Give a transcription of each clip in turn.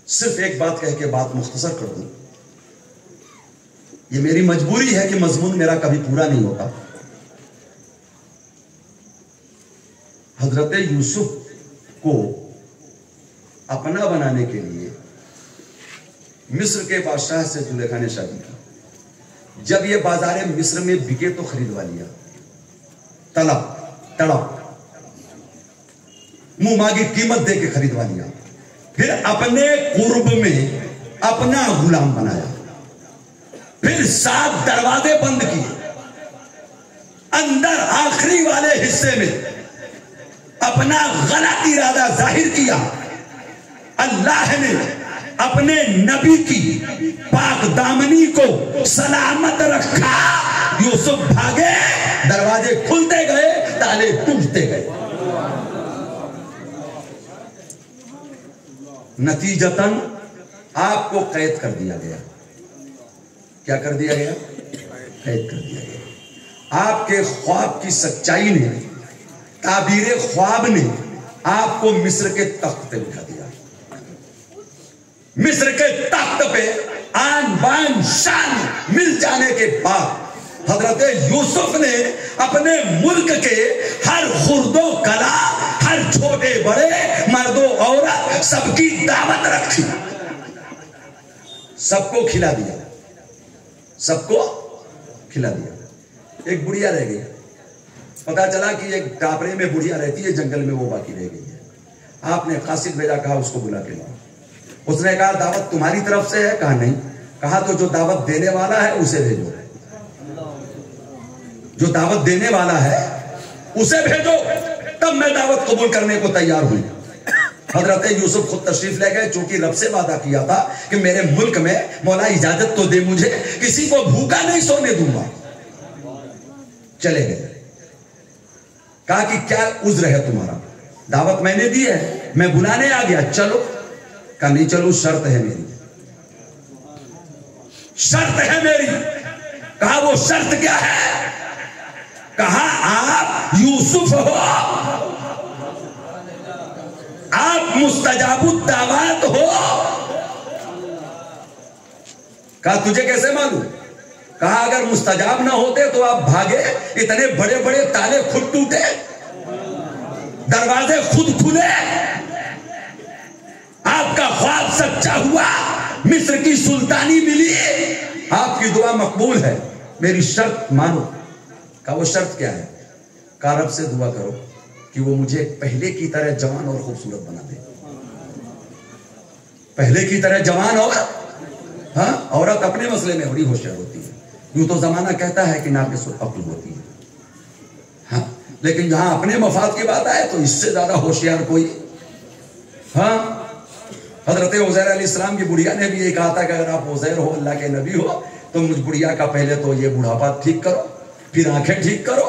صرف ایک بات کہہ کے بات مختصر کر دوں. یہ میری مجبوری ہے کہ مضمون میرا کبھی پورا نہیں ہوتا. حضرت یوسف کو اپنا بنانے کے لیے مصر کے بادشاہ سے زلیخا نے شادی کی. جب یہ بازار مصر میں بکے تو خریدوا لیا. تڑپ منہ مانگی قیمت دے کے خریدوا لیا. پھر اپنے قرب میں اپنا غلام بنایا. پھر 7 دروازے بند کیے. اندر آخری والے حصے میں اپنا غلط ارادہ ظاہر کیا. اللہ نے اپنے نبی کی پاک دامنی کو سلامت رکھا. یوسف بھاگے، دروازے کھلتے گئے، تالے ٹوٹتے گئے. نتیجتاً آپ کو قید کر دیا گیا. کیا کر دیا گیا؟ قید کر دیا گیا. آپ کے خواب کی سچائی نے، تعبیر خواب نے آپ کو مصر کے تخت پہ بٹھا دیا. مصر کے تخت پہ آن بان شان مل جانے کے بعد حضرت یوسف نے اپنے ملک کے ہر خرد و کلا، ہر چھوٹے بڑے، مرد و عورت، سب کی دعوت رکھی. سب کو کھلا دیا. سب کو کھلا دیا. ایک بڑھیا رہ گئی. پتا چلا کہ ایک ٹاپرے میں بڑھیا رہتی ہے، جنگل میں وہ باقی رہ گئی ہے. آپ نے قاصد بھیجا، کہا اس کو بلا کے لاؤ. اس نے کہا دعوت تمہاری طرف سے ہے؟ کہا نہیں. کہا تو جو دعوت دینے والا ہے اسے بھیجو. جو دعوت دینے والا ہے اسے بھیجو. تب میں دعوت قبول کرنے کو تیار ہوئی. حضرت یوسف خود تشریف لے گئے، چونکہ رب سے وعدہ کیا تھا کہ میرے ملک میں مولا اجازت تو دے مجھے، کسی کو بھوکا نہیں سونے دوں گا. چلے گئے. کہا کہ کیا عذر ہے تمہارا؟ دعوت میں نے دی ہے، میں بلانے آ گیا. چلو. کہا نہیں چلو، شرط ہے میری. شرط ہے میری. کہا وہ شرط کیا ہے؟ کہا آپ یوسف ہو، آپ مستجاب الدعوات ہو. کہا تجھے کیسے معلوم؟ کہا اگر مستجاب نہ ہوتے تو آپ بھاگے. اتنے بڑے بڑے تالے خود ٹوٹے، دروازے خود کھلے، آپ کا خواب سچا ہوا، مصر کی سلطانی ملی، آپ کی دعا مقبول ہے، میری شرط مانو. کہا وہ شرط کیا ہے؟ کہا رب سے دعا کرو کہ وہ مجھے پہلے کی طرح جوان اور خوبصورت بنا دے. پہلے کی طرح جوان اور ہاں، عورت اپنے مسئلے میں بڑی ہوشیار ہوتی ہے. یوں تو زمانہ کہتا ہے کہ ناقص العقل ہوتی ہے، ہاں، لیکن جہاں اپنے مفاد کی بات آئے تو اس سے زیادہ ہوشیار کوئی. ہاں، حضرت عزیر علیہ السلام کی بڑھیا نے بھی یہ کہا تھا کہ اگر آپ عزیر ہو، اللہ کے نبی ہو، تو مجھ بڑھیا کا پہلے تو یہ بڑھاپا ٹھیک کرو، پھر آنکھیں ٹھیک کرو،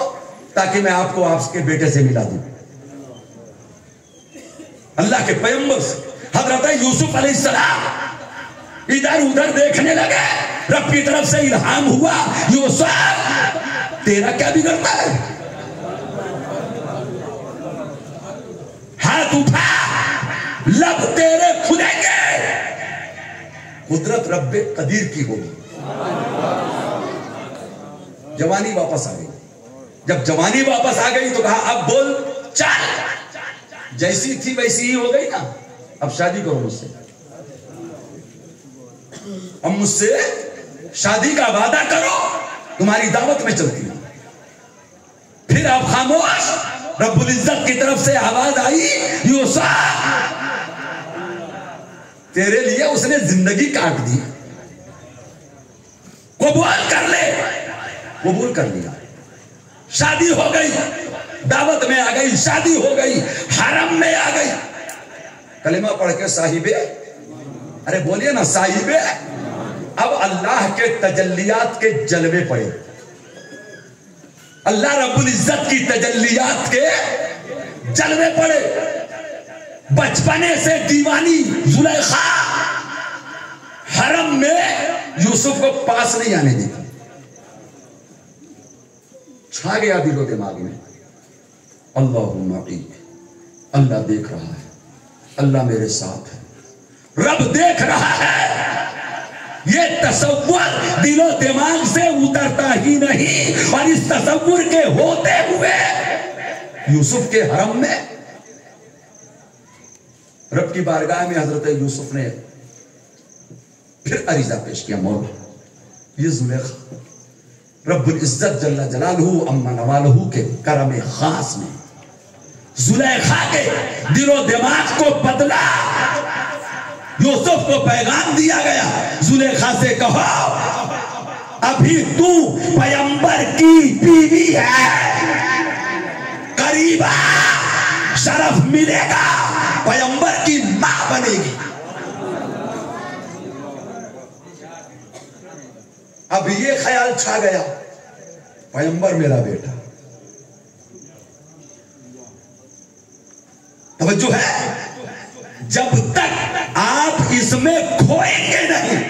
تاکہ میں آپ کو آپ کے بیٹے سے ملا دوں. اللہ کے پیغمبر سے. حضرت یوسف علیہ السلام ادھر ادھر دیکھنے لگے. رب کی طرف سے الہام ہوا، یوسف تیرا کیا بگڑتا ہے؟ ہاتھ اٹھا، لب تیرے کھلیں گے. قدرت رب قدیر کی ہوگی. جوانی واپس آ گئی. جب جوانی واپس آ گئی تو کہا اب بول چل. جیسی تھی ویسی ہی ہو گئی نا. اب شادی کرو مجھ سے، اب مجھ سے شادی کا وعدہ کرو، تمہاری دعوت میں چلتی ہوں. پھر آپ خاموش. رب العزت کی طرف سے آواز آئی، یوسف تیرے لیے اس نے زندگی کاٹ دی، قبول کر لے. قبول کر لیا. شادی ہو گئی، دعوت میں آ گئی، شادی ہو گئی، حرم میں آ گئی. کلمہ پڑھ کے صاحب، ارے بولیے نا صاحب. اب اللہ کے تجلیات کے جلوے پڑے. اللہ رب العزت کی تجلیات کے جلوے پڑے. بچپنے سے دیوانی زلیخا حرم میں یوسف کو پاس نہیں آنے دیتی. چھا گیا دل و دماغ میں، اللہم معیک، اللہ دیکھ رہا ہے، اللہ میرے ساتھ ہے. رب دیکھ رہا ہے، یہ تصور دل و دماغ سے اترتا ہی نہیں، اور اس تصور کے ہوتے ہوئے یوسف کے حرم میں رب کی بارگاہ میں حضرت یوسف نے پھر عریضہ پیش کیا، مولا یہ زلیخا رب العزت جل جلالہ اما نوالہ کے کرم خاص نے زلیخا کے دل و دماغ کو بدلا۔ یوسف کو پیغام دیا گیا، زلیخا سے کہو ابھی تو پیغمبر کی بیوی ہے، قریبا شرف ملے گا، پیغمبر کی ماں بنے گی۔ اب یہ خیال چھا گیا پیغمبر میرا بیٹا، توجہ ہے، جب تک آپ اس میں کھوئیں گے نہیں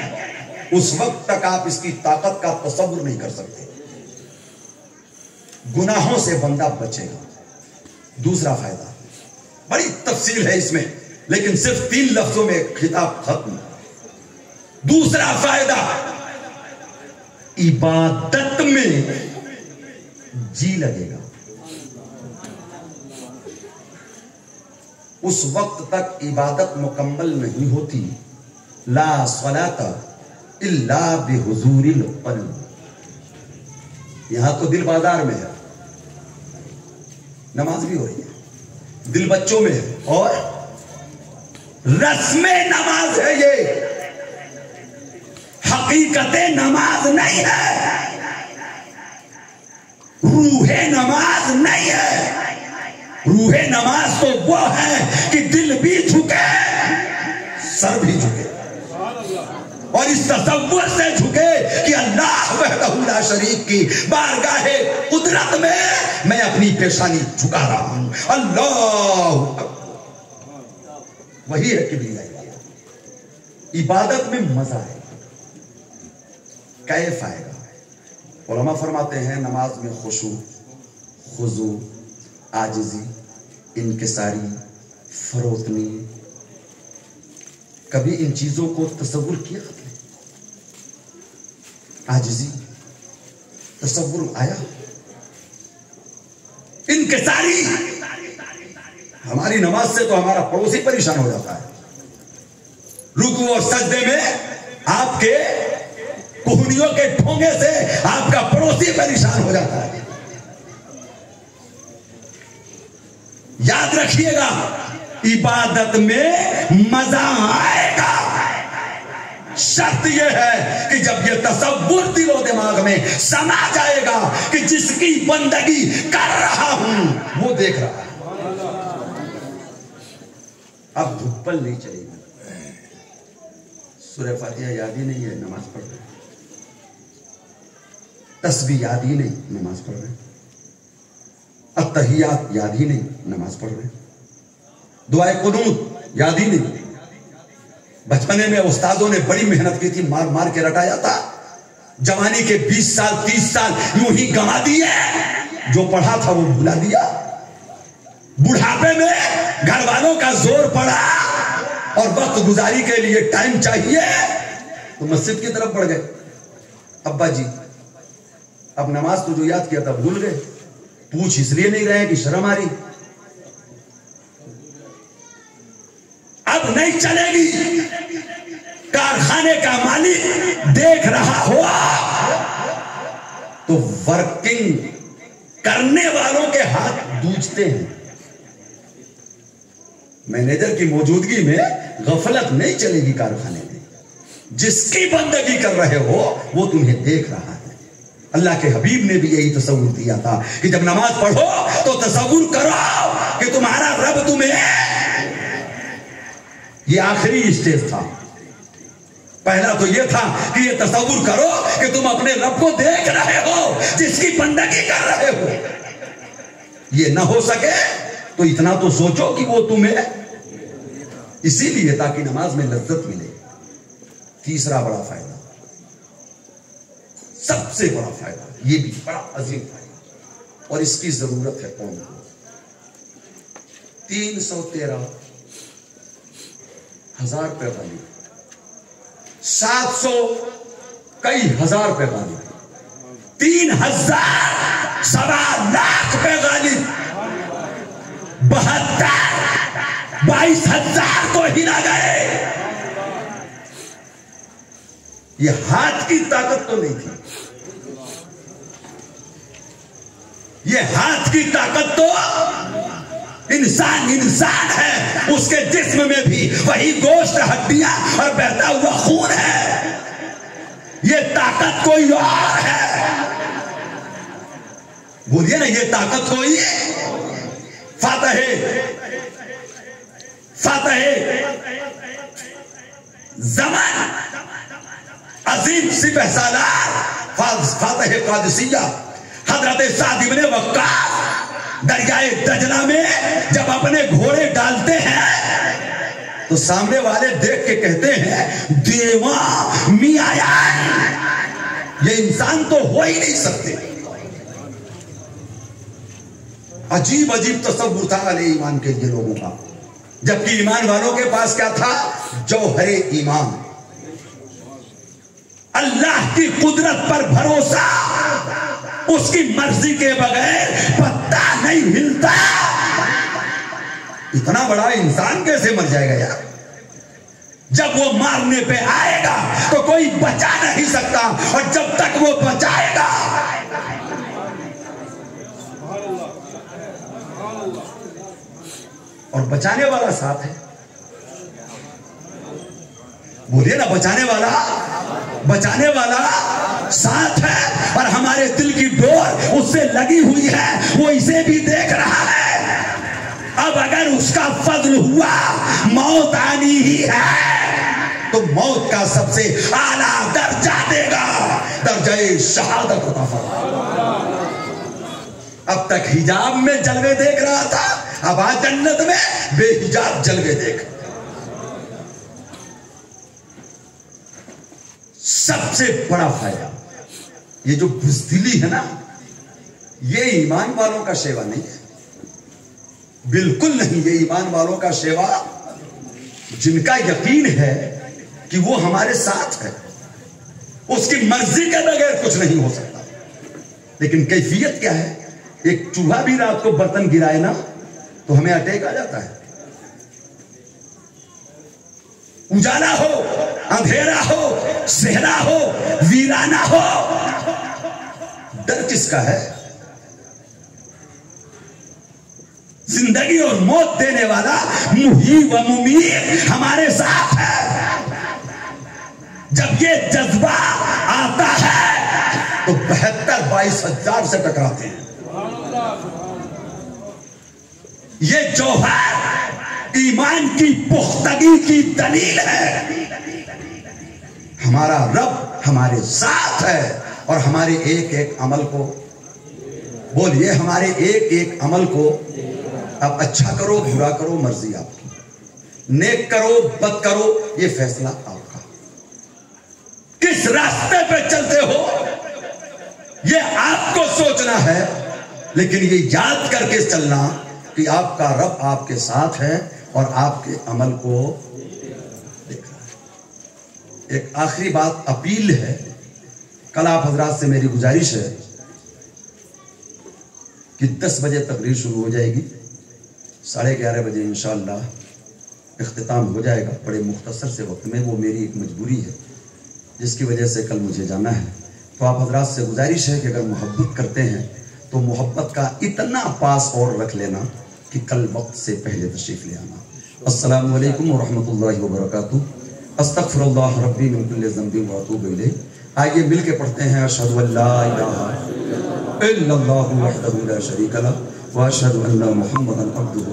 اس وقت تک آپ اس کی طاقت کا تصور نہیں کر سکتے۔ گناہوں سے بندہ بچے گا۔ دوسرا فائدہ، بڑی تفصیل ہے اس میں لیکن صرف 3 لفظوں میں خطاب ختم۔ دوسرا فائدہ، عبادت میں جی لگے گا۔ اس وقت تک عبادت مکمل نہیں ہوتی، لا صلاۃ الا بحضور القلب۔ یہاں تو دل بازار میں ہے، نماز بھی ہو رہی ہے، دل بچوں میں ہے، اور رسم نماز ہے، یہ حقیقت نماز نہیں ہے، روح نماز نہیں ہے۔ روح نماز تو وہ ہے کہ دل بھی جھکے، سر بھی جھکے، اور اس تصور سے جھکے کہ اللہ وحدہ لا شریک کی بارگاہ قدرت میں اپنی پیشانی جھکا رہا ہوں۔ اللہ وہی ہے کبریائی۔ عبادت میں مزہ ہے، کیف آئے گا۔ علماء فرماتے ہیں نماز میں خشوع، خضوع، عاجزی، انکساری، فروتنی، کبھی ان چیزوں کو تصور کیا؟ عاجزی تصور آیا؟ انکساری، ہماری نماز سے تو ہمارا پڑوسی پریشان ہو جاتا ہے، رکوع اور سجدے میں آپ کے کوہنیوں کے ٹھونگے سے آپ کا پڑوسی پریشان ہو جاتا ہے۔ یاد رکھیے گا، عبادت میں مزہ آئے گا، شرط یہ ہے کہ جب یہ تصور دل و دماغ میں سما جائے گا کہ جس کی بندگی کر رہا ہوں وہ دیکھ رہا ہے۔ اب دھپل نہیں چلے گی، سورہ فاتحہ یاد ہی نہیں ہے، نماز پڑھ رہے ہیں، تسبیح یاد ہی نہیں، نماز پڑھ رہے ہیں، التحیات یاد ہی نہیں، نماز پڑھ رہے ہیں، دعائے قنوت یاد ہی نہیں۔ بچپنے میں استادوں نے بڑی محنت کی تھی، مار مار کے رٹایا تھا، جوانی کے 20 سال 30 سال یوں ہی گنوا دیے، جو پڑھا تھا وہ بھلا دیا۔ بڑھاپے میں گھر والوں کا زور پڑا اور وقت گزاری کے لیے ٹائم چاہیے تو مسجد کی طرف بڑھ گئے۔ ابا جی اب نماز تو جو یاد کیا تھا بھول گئے، پوچھ اس لیے نہیں رہے کہ شرم آ رہی، اب نہیں چلے گی۔ کارخانے کا مالک دیکھ رہا ہوا تو ورکنگ کرنے والوں کے ہاتھ دوجتے ہیں۔ مینیجر کی موجودگی میں غفلت نہیں چلے گی کارخانے میں، جس کی بندگی کر رہے ہو وہ تمہیں دیکھ رہا ہے۔ اللہ کے حبیب نے بھی یہی تصور دیا تھا کہ جب نماز پڑھو تو تصور کرو کہ تمہارا رب تمہیں، یہ آخری اسٹیج تھا۔ پہلا تو یہ تھا کہ یہ تصور کرو کہ تم اپنے رب کو دیکھ رہے ہو جس کی بندگی کر رہے ہو۔ یہ نہ ہو سکے تو اتنا تو سوچو کہ وہ تمہیں، اسی لیے تاکہ نماز میں لذت ملے۔ تیسرا بڑا فائدہ، سب سے بڑا فائدہ، یہ بھی بڑا عظیم فائدہ اور اس کی ضرورت ہے قوم کو۔ 313 1000 پہ غالب, 700 کئی ہزار پہ غالب, 3000 سوا لاکھ پہ غالب, 22,000 کو ہلا گئے. یہ ہاتھ کی طاقت تو نہیں تھی, یہ ہاتھ کی طاقت تو انسان ہے, اس کے جسم میں بھی وہی گوشت, ہڈیاں اور بہتا ہوا خون ہے. یہ طاقت کوئی اور ہے. بولیے نا, یہ طاقت کوئی فاتح زمان عظیم سپہ سالار فاتح قادسیہ حضرت سعد بن وقاص دریائے دجلہ میں جب اپنے گھوڑے ڈالتے ہیں تو سامنے والے دیکھ کے کہتے ہیں دیواں میاں, یہ انسان تو ہو ہی نہیں سکتے. عجیب عجیب تصور تھا علیہ ایمان کے لیے لوگوں کا, جبکہ ایمان والوں کے پاس کیا تھا؟ جوہر ایمان, اللہ کی قدرت پر بھروسہ, اس کی مرضی کے بغیر پتہ نہیں ہلتا. اتنا بڑا انسان کیسے مر جائے گا یار؟ جب وہ مارنے پہ آئے گا تو کوئی بچا نہیں سکتا, اور جب تک وہ بچائے گا اور بچانے والا ساتھ ہے. بولیے نا, بچانے والا ساتھ ہے, اور ہمارے دل کی ڈور اس سے لگی ہوئی ہے, وہ اسے بھی دیکھ رہا ہے. اب اگر اس کا فضل ہوا موت آنی ہی ہے تو موت کا سب سے اعلیٰ درجہ دے گا, درجہ شہادت عطا فرمائے. اب تک حجاب میں جلوے دیکھ رہا تھا, اب آج جنت میں بے حجاب جلوے دیکھ. سب سے بڑا فائدہ یہ جو بزدلی ہے نا, یہ ایمان والوں کا شیوا نہیں ہے, بالکل نہیں. یہ ایمان والوں کا شیوا جن کا یقین ہے کہ وہ ہمارے ساتھ ہے, اس کی مرضی کے بغیر کچھ نہیں ہو سکتا. لیکن کیفیت کیا ہے؟ ایک چوہا بھی رات کو برتن گرائے نا تو ہمیں اٹیک آ جاتا ہے. اجالا ہو, اندھیرا ہو, صحرا ہو, ویرانہ ہو, ڈر کس کا ہے؟ زندگی اور موت دینے والا محیی و ممیت ہمارے ساتھ ہے. جب یہ جذبہ آتا ہے تو 72,000 سے ٹکراتے ہیں. یہ جوہر ایمان کی پختگی کی دلیل ہے. ہمارا رب ہمارے ساتھ ہے, اور ہمارے ایک ایک عمل کو, بولیے, ہمارے ایک ایک عمل کو, اب اچھا کرو برا کرو مرضی آپ کی, نیک کرو بد کرو یہ فیصلہ آپ کا. کس راستے پہ چلتے ہو یہ آپ کو سوچنا ہے, لیکن یہ یاد کر کے چلنا کہ آپ کا رب آپ کے ساتھ ہے اور آپ کے عمل کو دیکھ رہا ہے. ایک آخری بات اپیل ہے, کل آپ حضرات سے میری گزارش ہے کہ 10 بجے تقریر شروع ہو جائے گی, 11:30 بجے انشاءاللہ اختتام ہو جائے گا. بڑے مختصر سے وقت میں, وہ میری ایک مجبوری ہے جس کی وجہ سے کل مجھے جانا ہے. تو آپ حضرات سے گزارش ہے کہ اگر محبت کرتے ہیں تو محبت کا اتنا پاس اور رکھ لینا کہ کل وقت سے پہلے تشریف لے آنا. السلام علیکم ورحمۃ اللہ وبرکاتہ. استغفر اللہ ربی من کل ذنب واتوب الیہ. آئیے مل کے پڑھتے ہیں اشہد ان لا الہ الا اللہ وحدہ لا شریک لہ واشہد ان محمدا عبدہ